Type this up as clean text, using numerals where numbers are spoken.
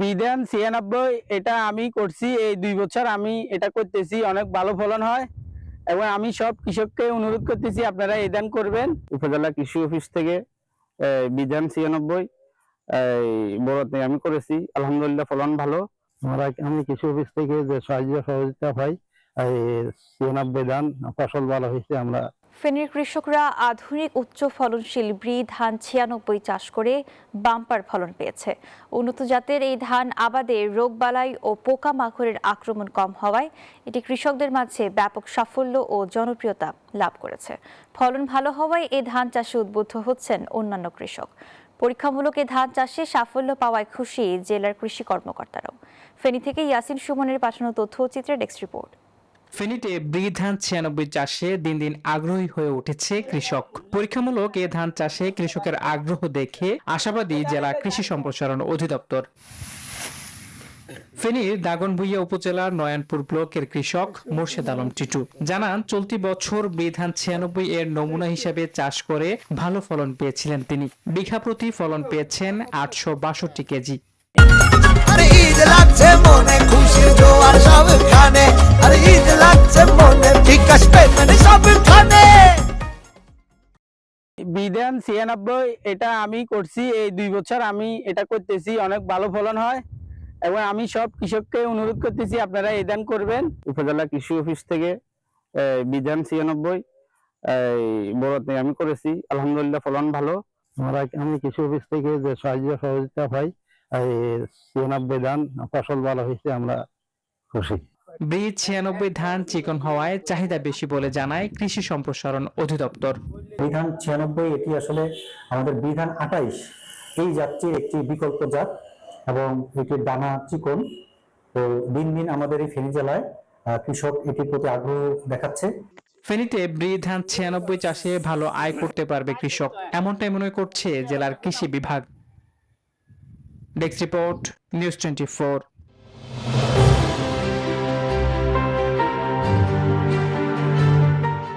বিধান 96 এটা আমি করছি এই 2 বছর আমি এটা করতেছি, অনেক ভালো ফলন হয় এবং আমি সব কৃষককে অনুরোধ করতেছি আপনারা এই ধান করবেন। উপজেলা কৃষি অফিস থেকে বিধান 96 বড়তে আমি করেছি, আলহামদুলিল্লাহ ফলন ভালো। আমি কৃষি অফিস থেকে যে সাহায্য সহযোগিতা পাই এই 96 ধান ফসল ভালো হয়েছে। আমরা ফেনীর কৃষকরা আধুনিক উচ্চ ফলনশীল ব্রি ধান 96 চাষ করে বাম্পার ফলন পেয়েছে। উন্নত জাতের এই ধান আবাদে রোগবালাই ও পোকামাকড়ের আক্রমণ কম হওয়ায় এটি কৃষকদের মাঝে ব্যাপক সাফল্য ও জনপ্রিয়তা লাভ করেছে। ফলন ভালো হওয়ায় এই ধান চাষে উদ্বুদ্ধ হচ্ছেন অন্যান্য কৃষক। পরীক্ষামূলক এই ধান চাষে সাফল্য পাওয়ায় খুশি জেলার কৃষি কর্মকর্তারাও। ফেনী থেকে ইয়াসিন সুমনের পাঠানো তথ্যচিত্রের ডেস্ক রিপোর্ট। ফেনীতে ব্রি ধান 96 চাষে দিন দিন আগ্রহী হয়ে উঠেছে কৃষক। পরীক্ষামূলক এ ধান চাষে কৃষকের আগ্রহ দেখে আশাবাদী জেলা কৃষি সম্প্রসারণ অধিদপ্তর। ফেনীর দাগনভূঞা উপজেলার নয়নপুর ব্লকের কৃষক মোর্শেদ আলম টিটু জানান, চলতি বছর ব্রি ধান 96 এর নমুনা হিসেবে চাষ করে ভালো ফলন পেয়েছিলেন তিনি। বিঘা প্রতি ফলন পেয়েছেন 862 কেজি। বিধান 96 এটা আমি করছি এই 2 বছর আমি এটা করতেছি, অনেক ভালো ফলন হয় এবং আমি সব কৃষককে অনুরোধ করতেছি আপনারা এই ধান করবেন। উপজেলা কৃষি অফিস থেকে বিধান 96 বড়তে আমি করেছি, আলহামদুলিল্লাহ ফলন ভালো। আমি কৃষি অফিস থেকে যে সাহায্য সহযোগিতা পাই এই 96 ধান ফসল ভালো হয়েছে, আমরা খুশি। ব্রি 96 ধান চিকন হওয়ায় চাহিদা বেশি বলে জানায় কৃষি সম্প্রসারণ অধিদপ্তর। বিধান 96 এটি আসলে আমাদের বিধান 28 এই জাতটির একটি বিকল্প জাত এবং এটির দানা চিকন। তো দিন দিন আমাদের এই ফেনী জেলায় কৃষক এটির প্রতি আগ্রহ দেখাচ্ছে। ফেনীতে ব্রি ধান 96 চাষে ভালো আয় করতে পারবে কৃষক, এমনটাই মনে করছে জেলার কৃষি বিভাগ। Desk report, news 24।